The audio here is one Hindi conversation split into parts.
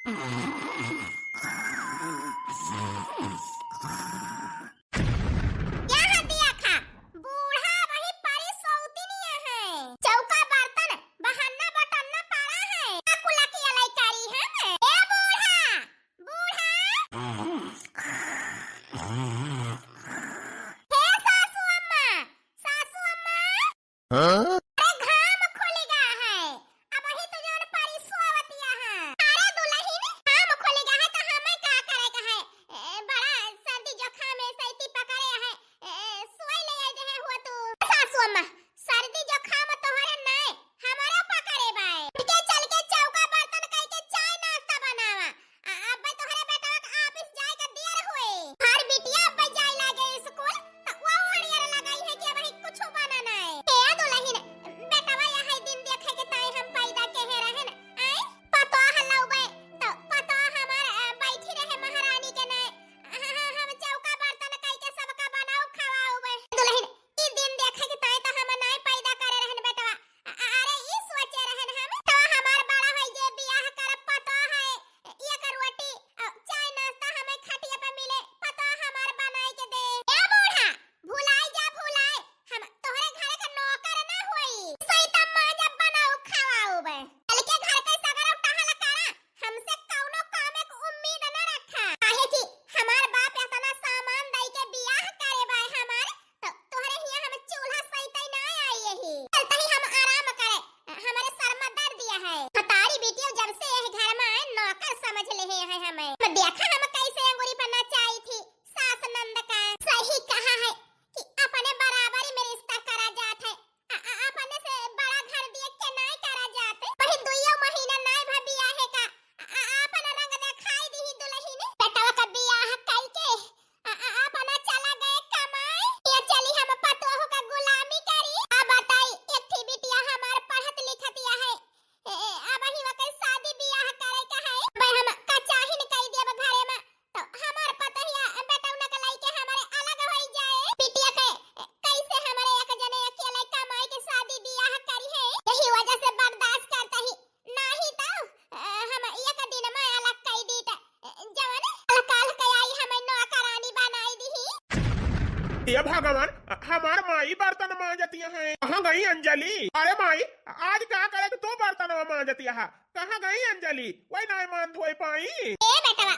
यहाँ दिया खा बूढ़ा वही परी सौतीनिया है। चौका बर्तन बहाना बटन्ना पड़ा है। कुला की अलाई करी है ए बूढ़ा बूढ़ा हे सासू अम्मा हाँ? अरे घाम खोलेगा है। अब वही तो जोन परी सोवतिया है। अरे दुल्हन घाम खोलेगा है तो हमें का करे का है। बड़ा सर्दी जुकाम में सैती पकड़े है। सोई ले आई दे हुआ तू सासू अम्मा सर्दी जुकाम तोहरे नहीं हमारा पकड़े बाए। उठ के चल के चौका बर्तन कई के चाय नाश्ता बनावा। अब तोहरे बेटा का ऑफिस जाए का देर हुए। हर बिटिया अब जाए लागे स्कूल तो वो हड़ियार लगाई है कि वही कुछ बनाना है। ए दुल्हन बेटवा यहाँ दिन देखे के ताई हम पैदा के है रहन आई पतो हलाउबे तो पतो हमार बैठी रहे महारानी के नहीं। हम चौका बर्तन कई के सबका बनाओ खवाओबे। दुल्हन ई दिन देखे के ताई तो हम नहीं पैदा करे रहन बेटवा। अरे ई सोचे रहन हम तो हमार बड़ा होई जे बियाह कर पतो है एक रोटी चाय नाश्ता हमें खटिया पे मिले पतो हमार बनाई के दे। ए बूढ़ा भुलाई जा भुलाई हम तोहरे घरे का नौकर ना होई। सैता मां जब बनाओ खवाओबे चल के घर के सगर उठाला करा हमसे कौनो काम के उम्मीद न रखा। काहे कि हमार बाप इतना सामान दई के बियाह करे बाय हमार तो तोहरे हिया हम चूल्हा सैते ना आई यही चलते ही हम आराम करे हमारे सर में दर्द दिया है। हतारी बेटियों जब से यह घर में आए नौकर समझ ले है हमें। मैं देखा हम कैसे अंगूरी पर नचाई थी सास नंद का। सही कहा है कि अपने बराबरी में रिश्ता करा जात है। अपने से बड़ा घर देख के नहीं करा जाते। वही दुइयो महीना नहीं भबिया है का अपना रंग दिखाई दी दुल्हन बेटवा का बियाह कई के अपना चला गए कमाए या चली हम पतोह का गुलामी करी। अब बताई एक थी बिटिया हमार पढ़त लिखतिया है। अब ही वके शादी बियाह करे का है भाई हम कचाहिन कई देब घरे में तो हमार पतहिया बेटौना के लई के हमारे अलग होई जाए। बिटिया के कैसे हमारे एक जने अकेले कमाई के शादी बियाह करी है यही वजह से बर्दाश्त करता ही नहीं तो हम एक दिन में अलग कई दी त जवन काल के आई हमें नौकरानी बनाई दी। ये भगवान हमार माई बर्तन मांजतिया है। कहाँ गई अंजलि? अरे माई आज क्या करे कि तू बर्तन मांजतिया है? कहाँ गई अंजलि? वही नहीं मान धोई पाई। ए बेटवा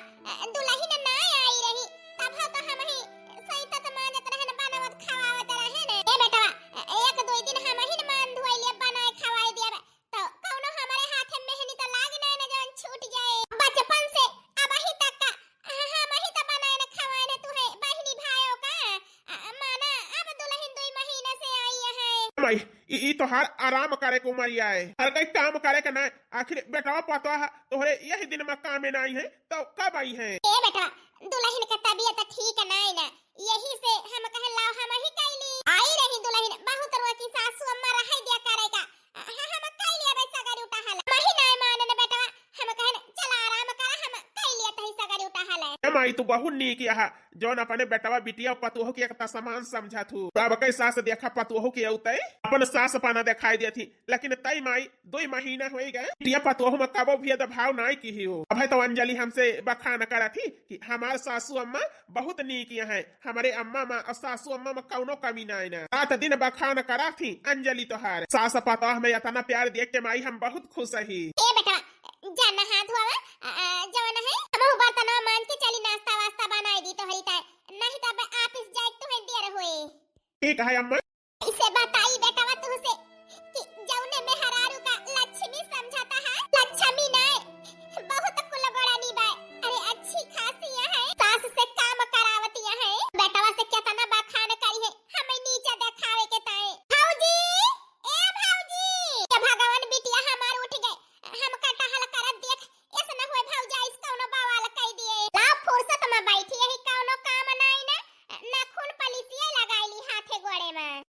दुल्हन ना आई रही तब तो हम ही सही तक मानत रहन बनावत खवावत रहन। ए बेटवा एक दो दिन हम ही मान धोइले बनाए खवाई देबे तो कौनो हमारे हाथ में मेहनत तो लाग नहीं न जवन छूट जाए। बचपन से अब ही तक का हम ही तो बनाए न खवाए न तू है बहनी भाइयों का माना अब दुल्हन 2 महीने से आई है। माई ई तोहार आराम करे को उमरिया है। हर कई काम करे के ना आखिर बेटा पतो है तोहरे यही दिन में काम में नहीं है तो कब आई है? ए बेटा दुल्हन का तबीयत ठीक नहीं ना यही से हम कहे लाओ हम ही कैली आई रही दुल्हन बहुत रोती सासू अम्मा रही दिया करेगा हम कैली अब सगर उठा हला मही नहीं मानन बेटा हम कहे चल आराम कर हम कैली तही सगर उठा हला। ए माई तू बहुत नीक है जोन अपने बेटवा बिटिया पतोह के एक समान समझा थू। अब कई सास देखा पतोह के औते अपन सास पाना दिखाई देती लेकिन तई माई 2 महीना हो गए बिटिया पतोह में कबो भी भाव नहीं की हो। अब तो अंजलि हमसे बखान करा थी कि हमारे सासू अम्मा बहुत नीक है। हमारे अम्मा में और सासू अम्मा में कौनो कमी नहीं ना। रात दिन बखान करा थी अंजलि तोहार सास पतोह में इतना प्यार देख के माई हम बहुत खुश ही। ए बेटा जाना हाथ धोवा जवन है हम बर्तन मान के चली नाश्ता वास्ता बनाई दी तो हरी ताई नहीं तब ऑफिस जाए तो है देर होए। ठीक है अम्मा इसे बताई बेटा तुझसे कि जौने में हरारू का लक्ष्मी समझाता है लक्ष्मी नहीं बहुत कुलगोड़ानी बाय। अरे अच्छी खासी है सास से काम करावतिया है बेटवा से कितना बखान करी है हमें नीचे दिखावे के ताए। भौजी ए भौजी ये भगवान बिटिया हमार उठ गए हम कटहल करत देख ऐसा न होए भौजा इस कौनो बवाल कह दिए। ला फुर्सत में बैठी है कौनो काम नहीं ना खून पलिसिया लगाईली हाथे गोड़े में।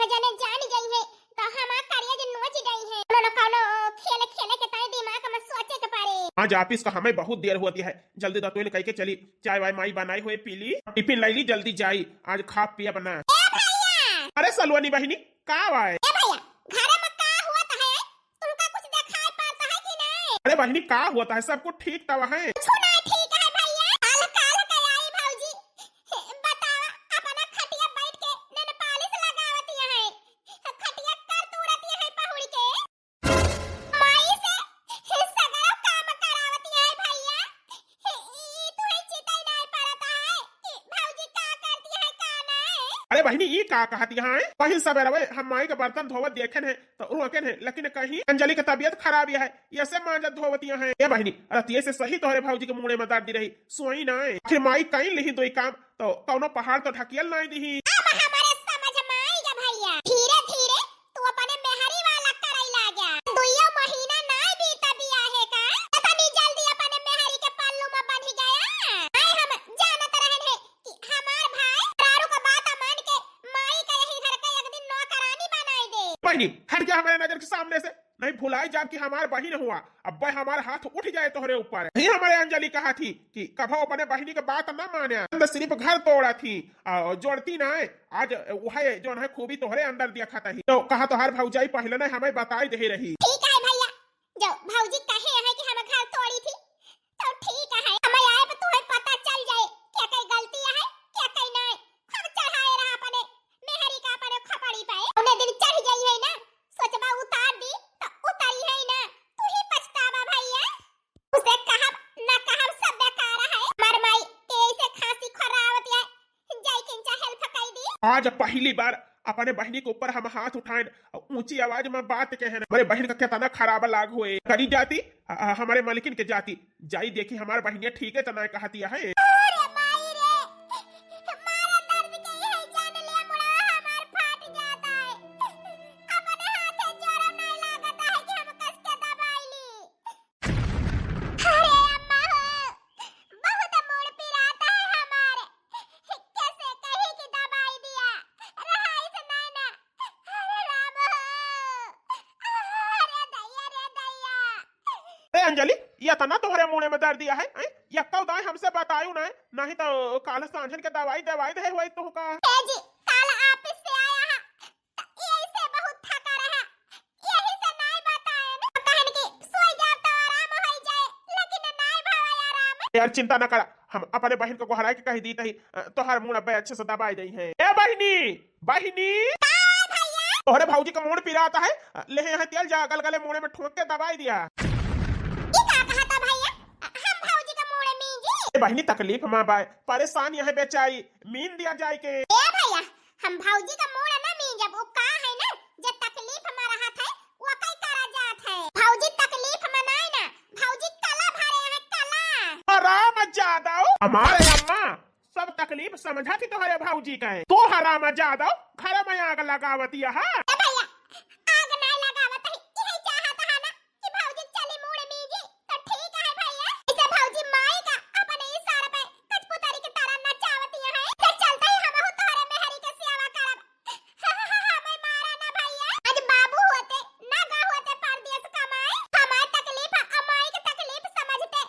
जने जान गई है तो हमार करिया जे नोच गई है कोनो कोनो खेल खेले के ताई दिमाग में सोचे के पारे। आज ऑफिस का हमें बहुत देर होती है, जल्दी दतुन कह के चली, चाय वाय माई बनाई हुई पी ली, टिफिन लाई ली, जल्दी जाई आज खा पिया बना। ए भैया, अरे सलवानी बहिनी का वाय? ए भैया घर में का हुआ है? तुमका कुछ दिखाई पड़ता है कि नहीं? अरे बहिनी का होता है, सब कुछ ठीक तवा है। कुछ नहीं ठीक है भैया। काल काल के आई भौजी बतावा अपना खटिया बैठ के नन पालिश लगावती है, खटिया कर तुरती है पहुड़ी के माई से सगरो काम करावती है भैया। ई तो ही चिताई नहीं पड़ता है कि भौजी का करती है का नहीं। अरे बहिनी ये का कहती है? वही सवेरे वे हम माई के बर्तन धोवत देखे हैं तो रोके हैं, लेकिन कहीं अंजलि की तबीयत खराब है, ये से मांजत धोवतियां हैं। ये बहिनी रतिये से सही तोहरे भौजी के मुंह में दर्द रही, सोई ना फिर माई कहीं लिही दोई काम तो कौनो पहाड़ तो ढकियल नहीं दी। अब हमारे समझ में आएगा भैया। धीरे धीरे तू अपने मेहरी वाला करई लागा। दुइयो महीना नहीं बीता बिया है का इतनी जल्दी अपने मेहरी के पल्लू में बंध गया। आई हम जानत रहन है कि हमार भाई रारू का बात मान के माई का यही घर का एक दिन नौकरानी बनाई दे। बहिनी हट गया हमारे नजर के सामने से, नहीं भुलाई जा कि हमार बहिन हुआ, अब भाई हमारा हाथ उठ जाए तोहरे ऊपर। नहीं हमारे अंजलि कहा थी कि कभो अपने बहिनी के बात न माने, अंदर सिर्फ घर तोड़ा थी और जोड़ती ना है। आज वह जो है खूबी तोहरे अंदर दिया खाता ही तो कहा तो हर भौजाई पहले ने हमें बताई दे रही। ठीक है भैया, जो भौजी कहे है कि हम घर तोड़ी थी तो ठीक है, हमें आए पे तुम्हें पता चल जाए क्या कई गलती है क्या कई नहीं। हम चढ़ाए रहा अपने मेहरी का अपने खपड़ी पे, उन्हें दिन चढ़ गई है ना, सोचबा उतार दी तो उतारी है ना, तू ही पछतावा भैया। उसे कहा ना कहा सब बेकार है। मर माई कैसे खांसी खरावत है, जाई किंचा हेल्प कई दी। आज पहली बार अपने बहनी के ऊपर हम हाथ उठाए, ऊंची आवाज में बात कहे, हमारे बहन का कितना खराब लाग हुए। करी जाती हमारे मालिकिन के जाती जाई देखी हमारे बहनिया ठीक है तना कहती है। अरे माई रे, हमारा दर्द के है जान ले मुड़ा हमार फाट जाता है। अपने हाथे जोर नहीं लागता है कि हम कस के दबाई ली। अरे अम्मा हो, बहुत मूड पिराता है हमारे, कैसे कहीं की दबाई दिया रहाई से नहीं ना। अरे राम हो, अरे दैया। ए अंजलि ये तना तोहरे मुंह में दर्द दिया है, ये कब दाई हमसे बतायू ना, नहीं तो काल सांझन के दवाई दे हुई तो का। ए जी काल ऑफिस से आया है यही से बहुत थका रहा, यही से नहीं बताए ना कहन की सोई जाब तो आराम हो जाए, लेकिन नहीं भवा आराम। यार चिंता न कर, हम अपने बहन को गोहराई के कही दी तही तोहर मुंह पे अच्छे से दवाई दी है। ए बहिनी बहिनी भैया तोहरे भौजी का मुंह पिराता है, ले यहाँ तेल जा गलगले मुंह में ठोक के दवाई दिया। ये क्या कहा था भैया, हम भौजी का मुंह में मींजी। ए बहिनी तकलीफ मां बाय परेशान यह बेचारी मीन दिया जाए के। ए भैया हम भौजी का मुंह ना मींजब, वो का है ना जे तकलीफ में रहत है वो कई करा जात है। भौजी तकलीफ में नहीं ना, भौजी कला भरे है कला। हराम जादव हमारे अम्मा सब तकलीफ समझा थी तुम्हारे भौजी का है, तो हराम जादव घर में आग लगावती है। ए भैया आग नहीं लगावत है, यही चाहत है ना कि भौजी चली मुड़ मीजी तो ठीक है भैया। इसे भौजी माई का अपने इशारे पे कचपुतरी की तरह नचावती है। इसे चलते ही हम हो तोहरे मेहरी के सेवा करब। हमें मारा ना भैया, आज बाबू होते ना गा होते परदेश कमाए, हमारी तकलीफ अमाई की तकलीफ समझते,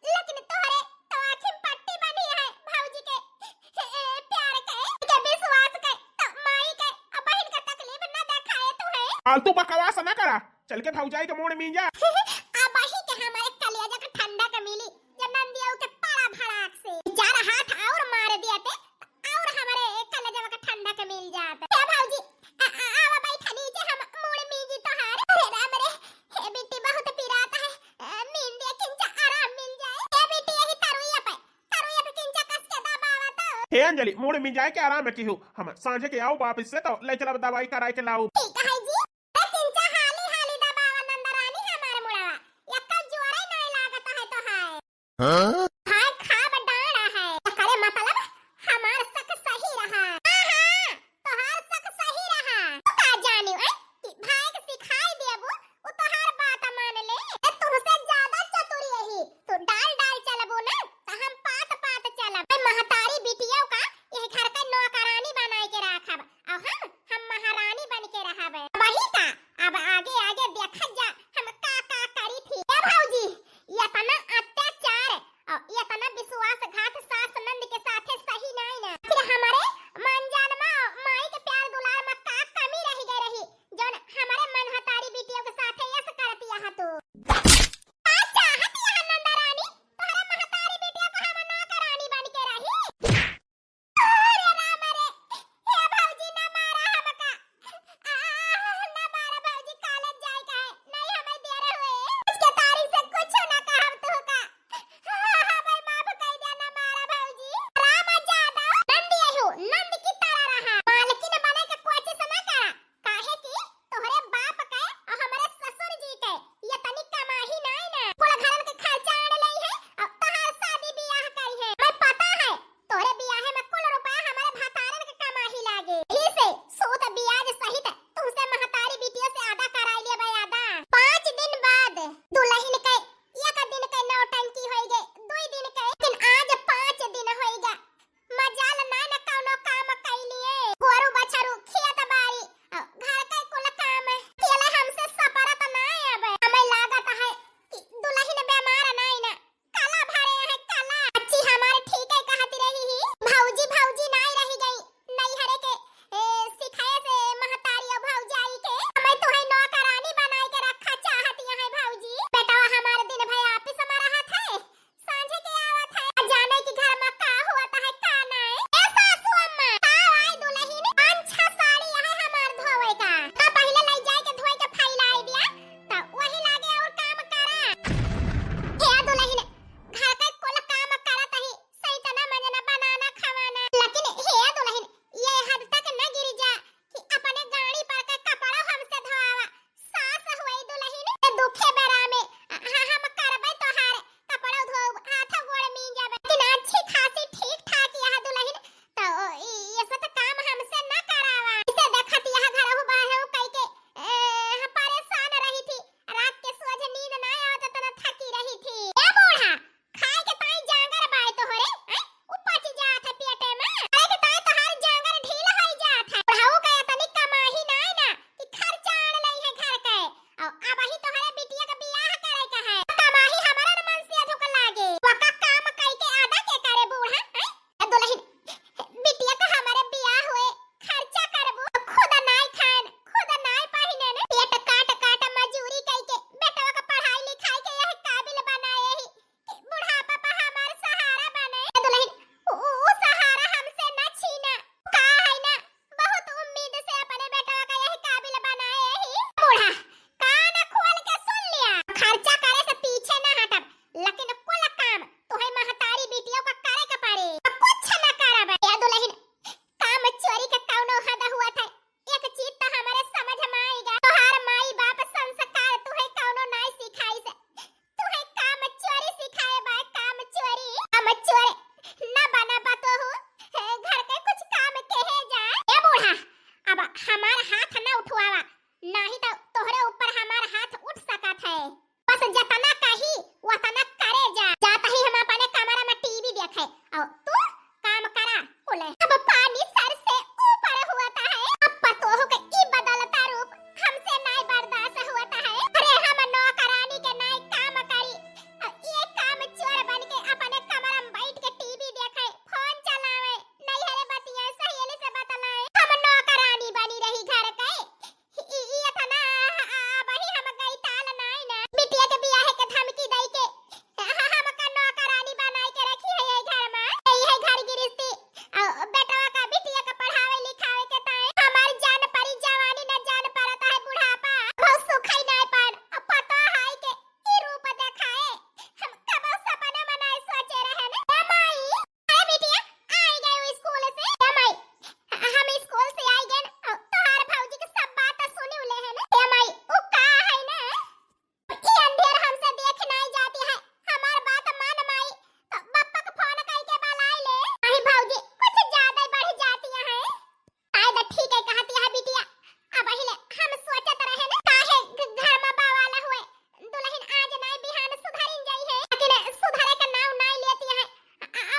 लेकिन तोहरे तो आखिर पट्टी बनी है भौजी के प्यार के विश्वास के तो माई के अब बहन का तकलीफ ना देखाए तू है। फालतू बकवास न करा, चल के भौजाई के मुंह मीन जा। अब वही के हमारे कलेजा का ठंडा का मिली जब नंदिया के पड़ा भड़ाक से चार हाथ और मार दिया थे और हमारे कलेजा का ठंडा का मिल जाता। ए भौजी आवा बैठा नीचे हम मुड़ मीजी तो हार। अरे राम रे, हे बेटी बहुत पिराता है, मीन दिया किंचा आराम मिल जाए। ए बेटी यही तरुइया पे किंचा कस के दबावा तो। हे अंजलि मुंह मीन जाए के आराम में की हो, हम सांझे के आओ वापिस से तो ले चला दवाई कराए के लाऊ। ठीक है जी, ए किंचा हाली हाली दबावा नंदरानी हमारे मुड़वा, यक्का जोरे नहीं लागत है तो है। हाय खाब डाड़ा है, करे मतलब हमार सक सही रहा। हां तो हर सक सही रहा, तू का जानियो कि भाई के सिखाई देबू वो तो हर बात मान ले। ए तुमसे ज्यादा चतुर यही, तो डाल चलबो ना तो हम पात चलब। महतारी बिटिया का यही घर का नौकरानी बनाए के राखब और हम महारानी बूढ़ा कान खोल के सुन लिया, खर्चा करे से पीछे ना हटब, लेकिन कुल काम तोहे महतारी बेटियों का करे के पड़ी, कुछ ना करब। या दुल्हन काम चोरी के कौनो हद हुआ था, एक चीज तो हमारे समझ में आएगा, तोहार माई बाप संस्कार तुहे कौनो नहीं सिखाई से, तुहे काम चोरी सिखाए बा, काम चोरी ना बना पातो हो, घर के कुछ काम कहे जा। ए बूढ़ा अब हमार हाथ ना उठवावा, नहीं तो तोहरे ऊपर हमार हाथ उठ सकत है, बस जतना कही वतना करे जा। जाता ही हम अपने कमरा में टीवी देखे और तू काम करा बोले। अब पानी सर से ऊपर हुआता है, अब पतोह के ई बदलता रूप हमसे नहीं बर्दाश्त हुआता है। अरे हम नौकरानी के नहीं काम करी, ये काम चोर बन के अपने कमरा में बैठ के टीवी देखे, फोन चलावे, नहीं हरे बतिया सहेली से बतलाए, हम नौकरानी बनी रही घर के। ये तना वही हम गई ताल नहीं ना, बिटिया के बियाह के धमकी दई के हम का नौकरानी बनाई के रखी है ये घर में, यही है घर गिरस्ती और बेटवा का बिटिया का पढ़ावे लिखावे के ताए हमार जान परी जवानी न जान पड़ता है बुढ़ापा, बहुत सुखई नहीं पर पता है के ई रूप दिखाए, हम कब सपने में नहीं सोचे रहे ना। ए माई, अरे बिटिया आई गई स्कूल से, ए माई हम स्कूल से आई गए और तोहार भौजी के सब बात सुनी उले है ना। ए माई उ का है ना, ई अंधेर हमसे देख नहीं जाती है, हमार बात मान माई तो पप्पा को फोन करके बुलाई ले। नहीं भौजी कुछ ज्यादा बढ़ जाती है, शायद ठीक है कहती है बिटिया, अब पहले हम सोचत रहे ना काहे घर में बवाला हुए, दुल्हन आज नहीं बिहान सुधरिन जाई है, लेकिन सुधरे का नाम नहीं लेती है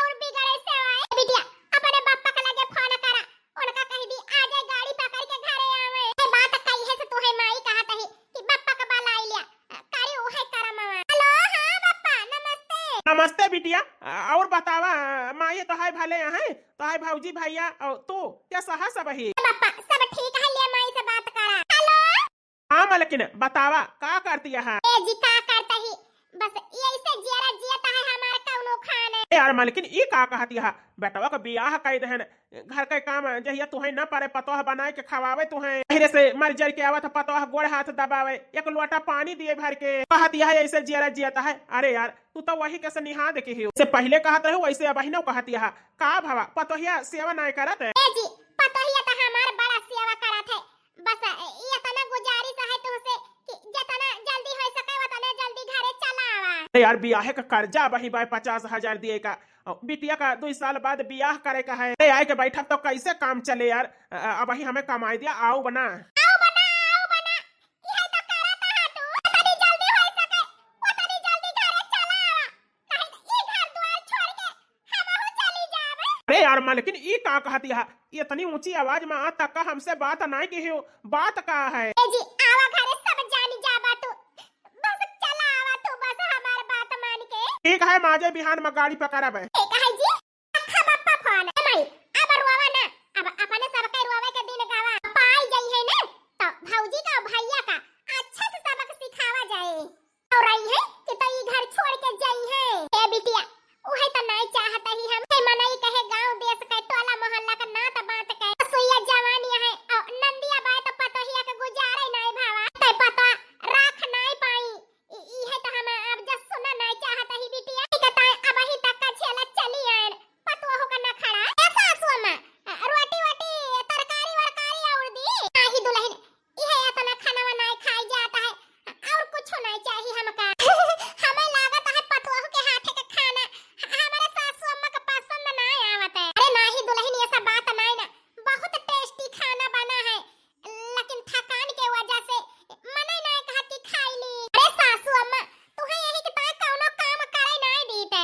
और बिगड़े से आए। बिटिया अपने पापा के लगे फोन करा, उनका कह दी आ जाए गाड़ी पकड़ के घरे आवे। ये बात कही है से तोहे माई कहत है कि पापा का बुलाई लिया, करी ओहे करम। हेलो हां पापा नमस्ते। नमस्ते बिटिया, और बतावा माई तो है भले हैं, तो है भौजी भैया और तू क्या सहा सब ही? पापा सब ठीक है, ले माई से बात करा। हेलो हाँ मलकिन बतावा का करती है? ए जी का करता ही, बस ऐसे जियारा जियाता है हमार कौनो खाने। यार मलकिन ई का कहती है, बेटवा का बियाह कई दहन, घर के काम जहिया तुहे न पारे पतोह बनाए के खवावे तुहे, धीरे से मर जर के आवत पतोह गोड़ हाथ दबावे, एक लोटा पानी दिए भर के, कहती है ऐसे जियारा जियाता है। अरे यार तू तो वही कैसे निहाद के ही से पहले कहत रहे वैसे अब ही न कहती है, का भावा पतोहिया सेवा नहीं करत? ए जी पतोहिया तो हमार बड़ा सेवा करत है, बस ये तना गुजारिश है तुमसे कि जितना जल्दी हो सके उतना जल्दी घरे चला आवा। अरे यार बियाह का कर्जा वही भाई 50,000 दिए का, बिटिया का 2 साल बाद बियाह करे का है, अरे आए के बैठक तो कैसे काम चले यार, अब वही हमें कमाई दिया आओ बना आओ बना यही तो करत है तू, जितनी जल्दी हो सके उतनी जल्दी घरे चला आवा, नहीं तो ये घर द्वार छोड़ के हम हो चली जावे। अरे यार मालकिन ई का कहती है, इतनी ऊंची आवाज में आज तक का हमसे बात नहीं की हो, बात का है? ए जी आवा घरे सब जानी जाबा तू, बस चला आवा तू, बस हमार बात मान के। ठीक है माजे बिहान में गाड़ी पकड़ब। ठीक है जी, अखा बप्पा फोन ए माई अब रोवा ना, अब अपने सब के रोवे के दिन गावा पाई गई है ना, तो भौजी का भैया का अच्छा से सबक सिखावा जाए और रही है कि तो ये घर छोड़ के जाई है। ए बिटिया ओहे तो नहीं चाहता ही हम, मनई कहे गांव देश के टोला मोहल्ला का नात बात के सुइया जवानी है और नंदिया बाय तो पतोहिया के गुजारे नहीं भावा, ते पता राख नहीं पाई, ई है तो हम अब जब सुना नहीं चाहता ही बिटिया, कहता है अब ही तक का छेला चली आन पतोह का न खड़ा ऐसा सुमा रोटी वोटी तरकारी वरकारी और दी आही दुल्हन, ये इतना खाना नहीं खाई जाता है और कुछ नहीं चाहिए हमका हमें लागत है पतोह के हाथ के खाना हमारे सासू अम्मा का पसंद नहीं आवत है। अरे नहीं दुल्हन ये सब बात नहीं ना, बहुत टेस्टी खाना बना है, लेकिन थकान के वजह से मने नहीं कहती खाई ली। अरे सासू अम्मा तुहे यही कि ताए कौनो काम करे नहीं दीते,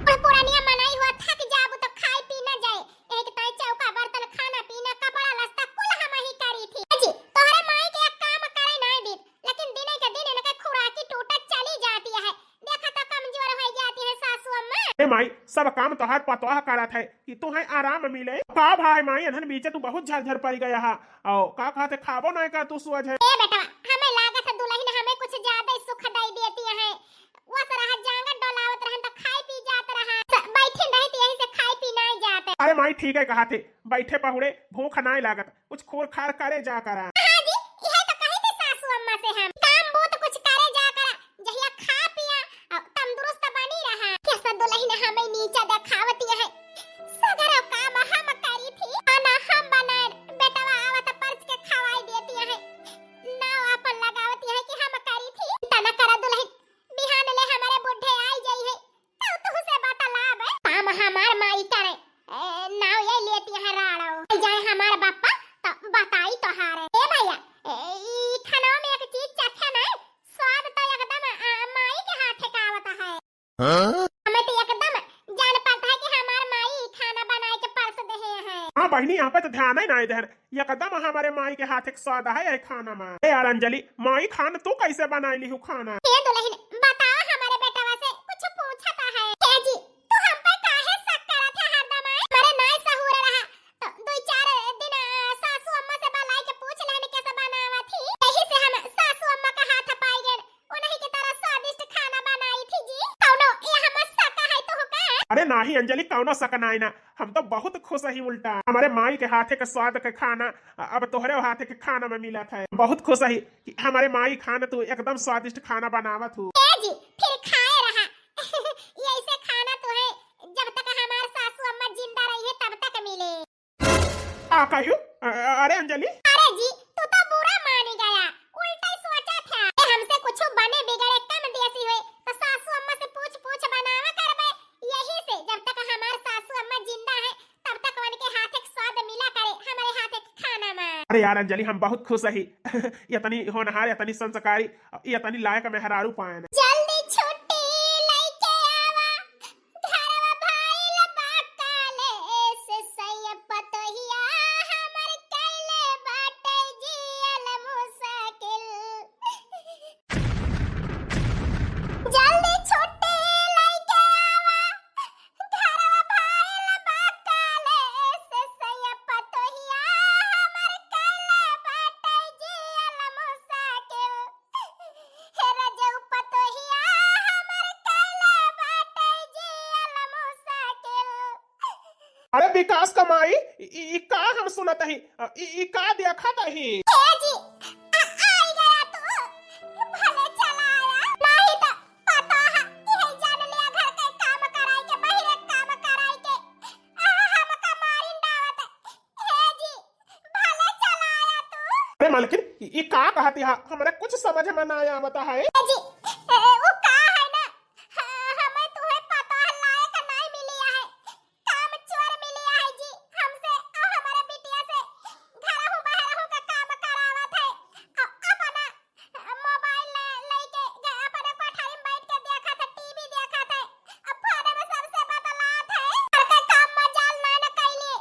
और पुरानिया मनाई हुआ थक जाबू तो खाई पी ना जाए, यही कि ताए चौका बर्तन खाना पीना कपड़ा लस्ता कुल हम ही करी थी। जी तोहरे माई के एक काम करे नहीं दीत, लेकिन दिने के दिन इनके खुराकी टूटत चली जाती है, देखा तो कमजोर हो जाती है सासू अम्मा। ए माई सब काम तोहार पतोह करत है कि तुम्हें आराम मिले, का भाई माई अनहन बीचे तू बहुत झरझर पड़ गया है, और का कहते खाबो नहीं का तू सुअज है? ए बेटा हमें लागत है दुल्हन हमें कुछ ज्यादा सुख दई देती है, वो तरह जांगर डोलावत रहन तो खाई पी जात रहा, बैठे रहती यहीं से खाई पी नहीं जाते। अरे माई ठीक है कहा थे, बैठे पहुड़े भूख नहीं लागत, कुछ खोर खार करे जा करा। हां जी यही तो कही थी से हम काम बहुत कुछ करे जा कर जहिया खा पिया और तंदुरुस्त बनी रहा कैसा दुल्हन हमें नीचे दिखावती है सगर काम हम करी थी खाना हम बनाए बेटवा आवत परस के खवाई देती है ना अपन लगावती है कि हम करी थी तना करा दुल्हन बिहान ले हमारे बुढ़े आई जाई है तो से बात लाभ है काम हमार माई करे ना ये लेती है राड़ो जाए हमार बापा तो बताई तो हारे ए भैया ई खाना में एक चीज चखे ना स्वाद तो एकदम माई के हाथ का आवता है हमें तो एकदम जान पड़ता है कि हमार माई खाना बनाए के परस दे है हाँ बहनी यहाँ पे तो ध्यान ही नहीं दे एकदम हमारे माई के हाथ एक स्वाद है ये खाना में ए यार अंजलि माई खाना तू कैसे बनाई ली हूँ खाना ए दुल्हन बताओ हमारे बेटवा से कुछ पूछता है ए जी तू हम पे काहे शक करत है हरदम हमारे नाई सहूर रहा तो दो चार दिन सासू अम्मा से बुलाई के पूछ लेने कैसे बनावा थी यही से हम सासू अम्मा का हाथ पाई गए उन्हीं की तरह स्वादिष्ट खाना बनाई थी जी कौनो ये हम शक है तो का अरे नाही अंजलि कौनो शक नहीं ना हम तो बहुत खुश ही उल्टा हमारे माई के हाथे के स्वाद के खाना अब तोहरे हाथे के खाना में मिला था बहुत खुश ही कि हमारे माई खाना तू एकदम स्वादिष्ट खाना बनावत हूँ ए जी फिर खाए रहा ये ऐसे खाना तो है जब तक हमारे सासू अम्मा जिंदा रही है तब तक मिले आ कहू अरे अंजलि अरे जी तू तो बुरा मान गया उल्टा ही सोचा था कि हमसे कुछ बने बिगड़े कम देसी हुए तो सासू अम्मा से पूछ बनावा करबे यही से जब तक हमारे सासू अम्मा जिंदा है तब तक उनके हाथ एक स्वाद मिला करे हमारे हाथ एक खाना में अरे यार अंजलि हम बहुत खुश ही इतनी होनहार इतनी संस्कारी इतनी लायक मेहरारू पाए जल्दी छुट्टी लेके आवा घरवा भाईल बाकाले से सैया पतोहिया हमर कैले बाटे जियल मुश्किल जल्दी छुट्टी लेके आवा घरवा भाईल बाकाले से सैया पतोहिया हमर कैले बाटे जियल मुश्किल हे रजऊ पतोहिया हमर कैले बाटे जियल मुश्किल अरे विकास कमाई ई का हम सुनत ही ई का देखत ही हे जी आई गया तू भले चला आया नहीं तो पता है यही जान लिया घर के काम कराई के बहिरे काम कराई के हमका मारिन दावत हे जी भले चला आया तू अरे मालकिन ई का कहती है हमरे कुछ समझ में ना आवता है हे जी वो का है ना हमें तुम्हें पता है लायक नहीं मिली है काम चोर मिली है जी हमसे और हमारे बिटिया से घर हूं बाहर हूं का काम करावत है और अपना मोबाइल लेके अपने कोठारी में बैठ के देखा था टीवी देखा था अब फोन में सबसे बतलात है घर के काम मजाल ना न कैली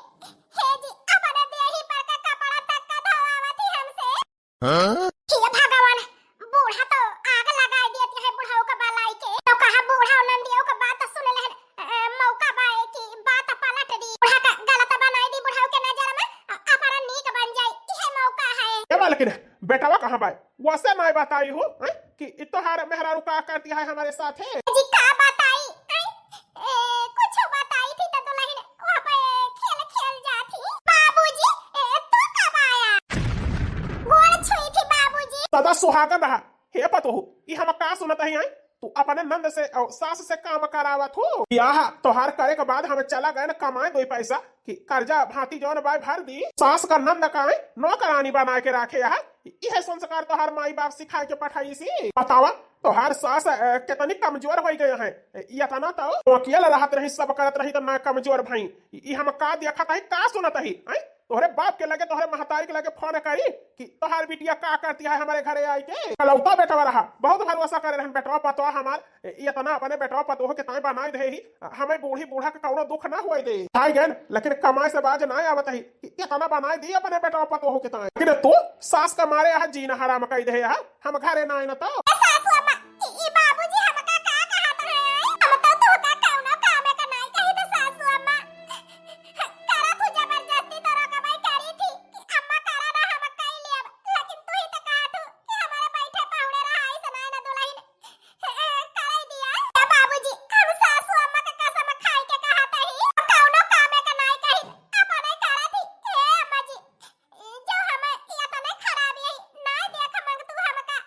हे जी अपने देही पर का कपड़ा तक का धोवावत ही हमसे हे भगवान बूढ़ा तो आग लगाई देती है बुढ़ाओ का बालाई के तो कहा बूढ़ा और नंदियों का बात सुन ले मौका बाए की बात पलट दी बूढ़ा का गलत बनाई दी बुढ़ाओ के नजर में अपना नीक बन जाए यह मौका है ए मालकिन बेटावा कहाँ बाय वैसे नहीं बताई हूँ कि इ तोहार मेहरारू का करती है हमारे साथ है जी का बताई कुछ बताई थी तो दुल्हन वहां पे खेल खेल जाती बाबूजी तू कब आया गोड़ छुई थी बाबूजी सदा सुहागन रहा हे पतो ई हम का सुनत ही आई तू अपने नंद से और सास से काम करावत हो ब्याह तोहार करे के बाद हम चला गए न कमाए दो पैसा कि कर्जा भांति जौन बाय भर दी सास का नंद काए नौकरानी बना के रखे यहाँ यह संस्कार तोहार माई बाप सिखाए के पठाई सी बतावा तोहार सास कितनी कमजोर हो गए हैं इतना तो अकेले रहत रही सब करत रही तो ना कमजोर भाई ई हम का देखत है का सुनत है तोहरे बाप के लगे तोहरे महतारी के लगे फोन करी कि तोहार बिटिया का करती है हमारे घरे आई के कलौता बेटवा रहा बहुत भरोसा करे रहन बेटवा पतवा हमार इतना अपने बेटवा पतोह के ताई बनाई दे ही हमें बूढ़ी बूढ़ा के कौनो दुख ना होए दे आई गन लेकिन कमाए से बाज ना आवत ही इतना बनाई दी अपने बेटवा पतोह के ताई लेकिन तू सास का मारे यहाँ जीना हराम कही दे हम घरे ना आए न तो सासू अम्मा ई बाबूजी हमका का कहत है हम तो तू का कौनो काम के नहीं कही तो सासू अम्मा करा तू जबरदस्ती तो रोकबाई करी थी कि अम्मा करा ना हम कह लिया लेकिन तू ही तो कहा तू कि हमारे बैठे पाहुणे रहा है सनाई ना दुल्हन कर दिया या बाबूजी हम सासू अम्मा का कसम खाई के कहत ही कौनो काम के नहीं कही अपने करा थी हे अम्मा जी जो हमें इतने खराब है ना देख मंग तू हमका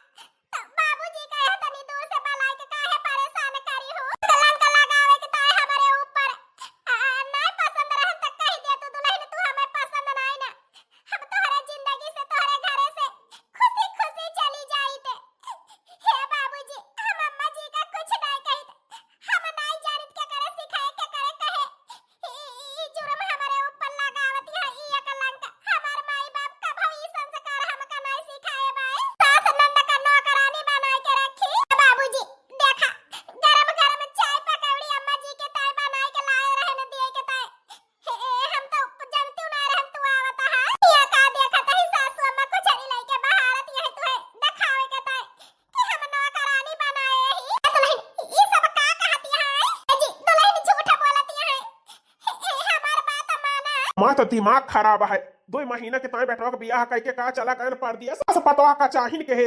हमारा तो दिमाग खराब है। 2 महीना के ताई बेटवा के बियाह करके का चला कर पड़ दिया सास पतवा का चाहिन के है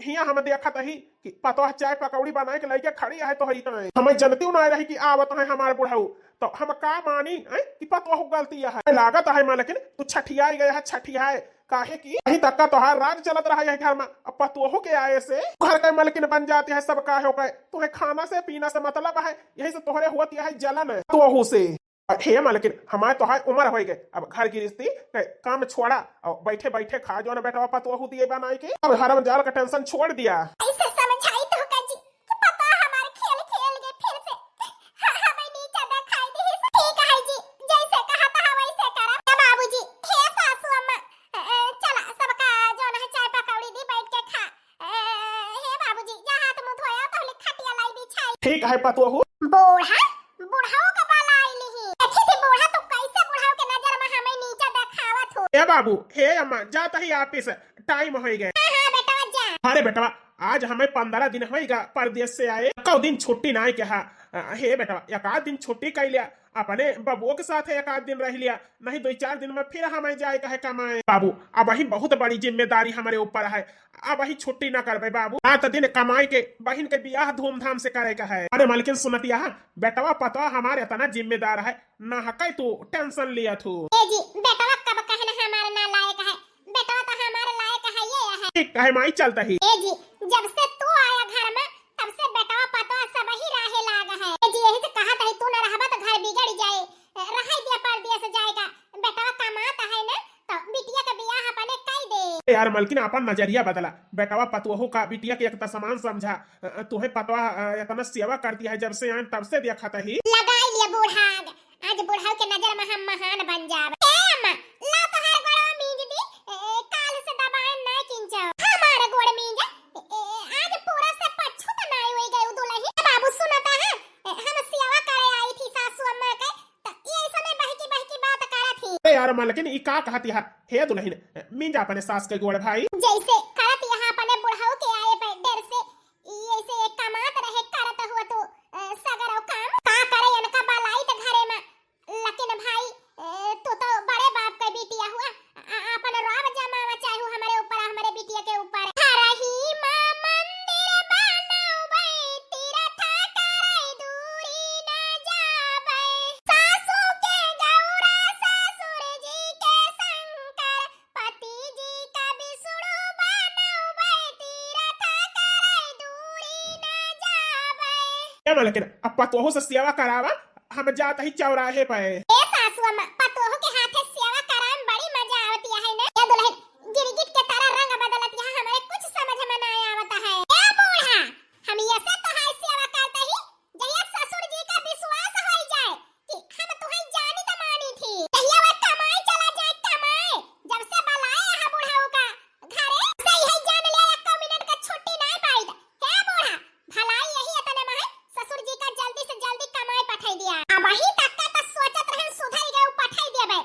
हिया हम देखत ही कि पतवा चाय पकौड़ी बनाए के लेके खड़ी है तो हई तय हम जनती ना रही कि आवत है हमारे बुढ़ऊ तो हम का मानी कि पतवा गलती है लागत है मैं लेकिन तू छठिया गया है छठिया काहे की अभी तक का तोहार राज चलत रहा है घर में अब पतोहो के आए से घर के मलकिन बन जाते हैं सब काहे हो गए तुम्हें खाना से पीना से मतलब है यही से तोहरे होती है जलन तोहू से हे मलकिन हमारे तोहार उम्र हो गए अब घर की रिश्ती काम छोड़ा और बैठे बैठे खा जो ना बेटा पतोहू दिए बनाई के अब हरम जाल का टेंशन छोड़ दिया ऐसे समझाई तो काजी कि पता हमारे खेल खेल गए फिर से हमें नीचे दिखाई दी ठीक है जी जैसे कहा था वैसे करा बाबूजी हे सासू अम्मा चला सबका जो ना चाय पकौड़ी दी बैठ के खा हे बाबूजी जा हाथ मुंह धोया तो खटिया लाई बिछाई ठीक है पतोहू बूढ़ा बुढ़ाओ का बाला आई नहीं अच्छी थी बूढ़ा तो कैसे बुढ़ाओ के नजर में हमें नीचे दिखावत हो ए बाबू हे अम्मा जाता ही ऑफिस टाइम हो गए हां बेटा जा अरे बेटा आज हमें 15 दिन होगा परदेश से आए कौ दिन छुट्टी ना के हे बेटा एक आध दिन छुट्टी कर लिया अपने बबुओं के साथ एक आध दिन रह लिया नहीं 2-4 दिन में फिर हमें जाए कहे कमाए बाबू अब वही बहुत बड़ी जिम्मेदारी हमारे ऊपर है अब वही छुट्टी ना कर बाबू रात दिन कमाई के बहन के बियाह धूमधाम से करे का है अरे मालकिन सुनतिया बेटवा पतवा हमारे इतना जिम्मेदार है ना हकई तू टेंशन लिया तू जी बेटवा कब कहना हमारे ना लायक है बेटवा तो हमारे लायक है ये है ठीक कहे माई चलता ही जी जब से तू आया घर में तब से बेटवा पतवा सब ही राहे लाग है जी यही से कहा था तू ना रहबा तो घर बिगड़ जाए रहाई दिया पर दिया से जाएगा बेटवा कमाता है ना तो बिटिया का बियाह अपने कई दे यार मलकिन अपन नजरिया बदला बेटवा पतवहू का बिटिया के एक समान समझा तुम्हें पतवा इतना सेवा करती है जब से आए तब से देखा था ही लगाई लिया बूढ़ाग आज बूढ़ाओ के नजर में हम महान बन जावे ए अम्मा ला तो हर गोड़ मीज दी काल से दबाए ना किंचो हमारे गोड़ मीज आज पूरा से पछू तो नहीं हुई गई दुल्ही बाबू सुनता है हम सेवा करे आई थी सासू अम्मा के तो ये समय बहकी बात करा थी यार मलकिन ई का कहती है हे दुल्हन मिंजा अपने सास के गोड़ भाई जैसे करत यहाँ अपने बुढ़ाओ के आए पे डर से ऐसे कमात रहे करत हुआ तो सगरो काम का करे इनका बलाई तो घरे में लेकिन भाई तू तो बड़े बाप का बिटिया हुआ अपन राव जमावा चाहू हमारे ऊपर हमारे बिटिया के ऊपर हरही मां मंदिर बनावे तीरथ करे दूरी न जावे सासू के गौरा ससुर जी के शंकर पति जी का बिसुड़ू बनावे तीरथ करे दूरी न जावे ए मलकिन अब पतवहू से सेवा करावा हम जाता ही चौराहे पे ए सासू अम्मा पतोहू के हाथे सेवा कराए में बड़ी मजा आती है ना ये दुल्हन गिरगिट के तरह रंग बदलत है हमारे कुछ समझ में ना आवता है ए बूढ़ा हम ये से तो है सेवा करते ही जहिया ससुर जी का विश्वास हो जाए कि हम तुम्हें जानी तो मानी थी जहिया वो कमाई चला जाए कमाए जब से बलाए है बूढ़ाओ का घरे सही है जान लिया 1 मिनट का छुट्टी नहीं पाई हे बूढ़ा भलाई यही इतने में है ससुर जी का जल्दी से जल्दी कमाई पठाई दिया अब वही तक का तो सोचत रहन सुधर गए पठाई देबे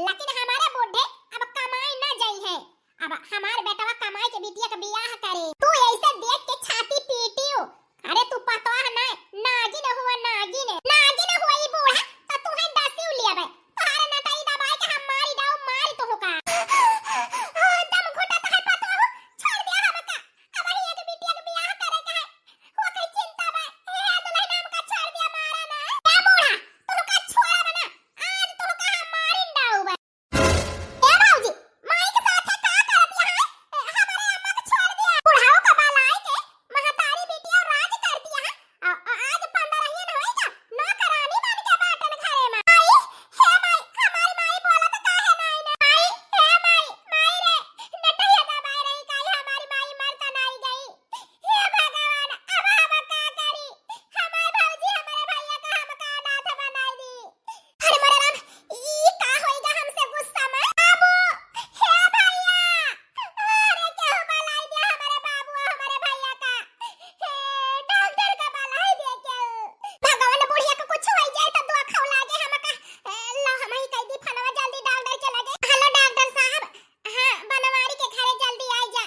लेकिन हमारे बूढ़े अब कमाई ना जाई है अब हमार बेटवा कमाई के बिटिया का बियाह करे तू ऐसे देख के छाती पीटियो अरे तू पतवा ना नागिन हुआ नागिन हुआ ई बूढ़ा तो तू है दसियो लेबे तोहरे नटाई दबाई के हम मारी दाओ मारी तो होका दम घुटत है पतवा छोड़ दिया हमका अब ही एक बिटिया का बियाह करे का है वो कई चिंता बा हे दुल्हन नाम का छोड़ दिया मारा ना ए बूढ़ा तू का छोड़ा बना आज तू का हम मारिन दाओ बा ए बाबूजी माई के साथ का करत है हमारे अम्मा को छोड़ दिया बुढ़ाओ का बालाई के महतारी बिटिया राज करती है आज 15 ही न होएगा नौकरानी बन के बाटन घरे में आई हे माई हमारी माई बोलत काहे नहीं ना माई हे माई रे नटैया दबाए रही काहे हमारी माई मरता नहीं गई हे भगवान अब हम का करी हमारे भौजी हमारे भैया का हम का अनाथ बनाई दी अरे मोरे राम ई का होएगा हमसे गुस्सा में बाबू हे भैया अरे क्या बलाई दिया हमारे बाबू हमारे भैया का हे डॉक्टर का बलाई दिया क्या भगवान बुढ़िया को कुछ हो जाए तो दुआ खौला के हमका लो हम ही कह दी फनवा जल्दी डॉक्टर चला गए हेलो डॉक्टर साहब हां बनवारी के घरे जल्दी आ जा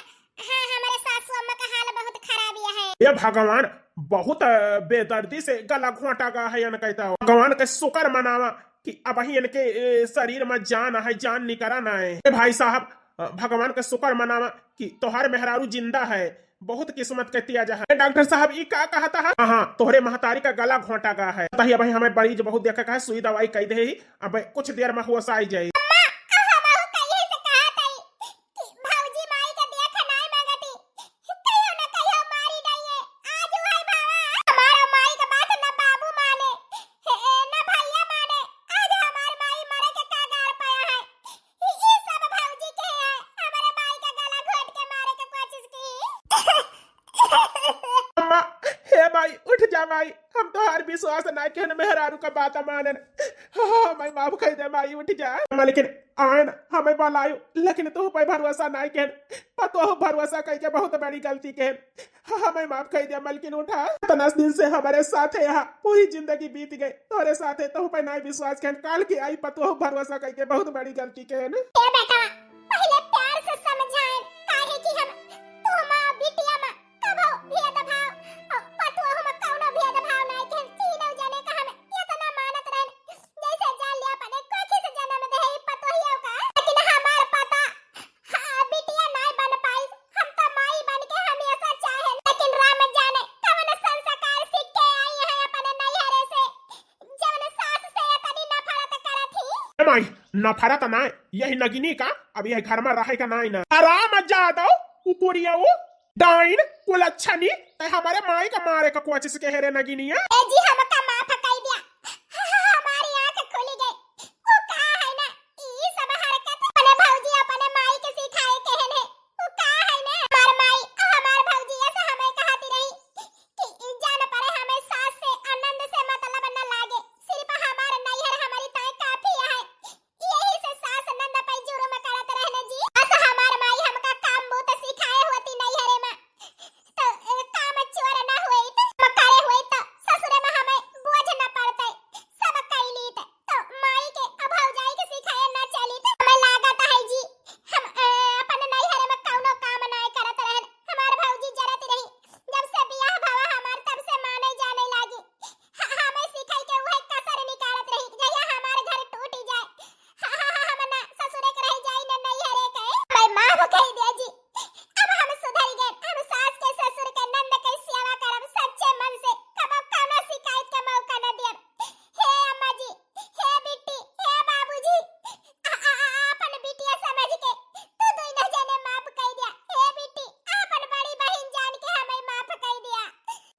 हां हमारे सासू अम्मा का हाल बहुत खराब है ये भगवान बहुत बेदर्दी से गला घोटा का है न कहता हो भगवान के शुक्र मनावा कि अब ही इनके शरीर में जान है, जान निकरा ना है। भाई साहब भगवान का शुक्र मनावा कि तोहार मेहरारू जिंदा है, बहुत किस्मत के तिया जहा। डॉक्टर साहब ई का कहा था? हाँ तोहरे महतारी का गला घोंटा गा है, तही अब हमें मरीज बहुत देखा है, सुई दवाई कह दे, अब कुछ देर में होश आई जाए। हे भाई उठ जा भाई, हम तो हर विश्वास ना के मेहरारू का बात मानन। हाँ मैं माफ कह दे भाई, उठ जा। लेकिन आन हमें बुलायो, लेकिन तू पे भरोसा नहीं के, पतो भरोसा कह के बहुत बड़ी गलती के। हमें माफ कह दे मलकिन, उठा। 10 दिन से हमारे साथ है, यहाँ पूरी जिंदगी बीत गई तोरे साथ है, तो पे नहीं विश्वास के, काल की आई पतो भरोसा कह के बहुत बड़ी गलती के न। ए बेटा पहले प्यार से समझाए काहे कि हम तू मां बिटिया मां कबो भेदभाव पतो हम कौनो भेदभाव नहीं के, तीनों जने का हम इतना मानत रहन जैसे जान लिया पने कोठी से जन्म दे ही पतो ही का। लेकिन हमार पता हां बिटिया नहीं बन पाई, हम तो माई बन के हमेशा चाहे, लेकिन राम जाने कवन संस्कार सीख के आई है अपने नैहरे से, जवन सास से तनी नफरत करत थी। माई नफरत ना, यही नगिनी का अब यह घर में रहे का नहीं ना। आराम जादव ऊपरिया डाइन कुलच्छनी हमारे माई का मारे का कोचिस के हेरे नगिनिया। ए जी हमका माफ कर दिया, हमारी आंख खुली गई। वो का है ना ई सब हरकत अपने भौजी अपने माई के सिखाए कहन है, वो का है ना हमार माई हमार भौजी ऐसे हमें कहती रही कि जान पड़े हमें सास से आनंद से मतलब न लागे, सिर्फ हमार नैहर हमारी ताई काफी है, यही से सास नंद पे जुर्म करत रहने जी। बस हमार माई हमका काम बहुत सिखाए होती नैहरे में, तो काम चोर न हुई तो मकारे हुई तो ससुरे में हमें बोझ न पड़ते, सब कैली तो माई के भौजाई के सिखाए न चली तो हमें लागत है जी हम अपन नैहरे में कौनो काम नहीं करत रहन। हमार भौजी जरत रही जब से बियाह भवा हमार, तब से माने जाने लागी, हमें सिखाई के वही कसर निकालत रही, जया हमार घर टूट जाए हम ना ससुरे के रह जाई न नैहरे के। मैं माफ कह दे जी, अब हम सुधर गए, हम सास के ससुर के नंद के सेवा करब सच्चे मन से, कब कौनो शिकायत के मौका न देब। हे अम्मा जी, हे बिट्टी, हे बाबूजी, अपन बिटिया समझ के तू दोनों जने माफ कह दिया। हे बिट्टी अपन बड़ी बहन जान के हमें माफ कह दिया।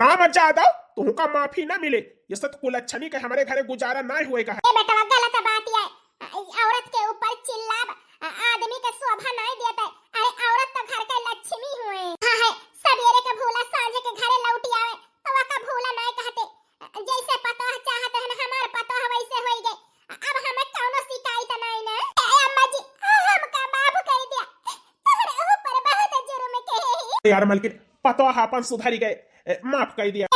राम जादव तुमका माफी ना मिले, ये सब कुलच्छनी के हमारे घरे गुजारा नहीं हुएगा। ए बेटा गलत बात है, औरत के ऊपर चिल्लाब आदमी का शोभा नहीं देता। अरे औरत तो घर के लक्ष्मी हुए हाँ है, सवेरे के भूला सांझे के घरे लौटी आवे तो का भूला नहीं कहते, जैसे पतो चाहते हैं हमार पतो वैसे होई गए, अब हमें कौनो शिकायत नहीं ना। ए अम्मा जी हमका माफ कर दिया, तोहरे ऊपर बहुत जुर्म के है। यार मलकिन पतो अपन सुधरी गए, माफ कर दिया।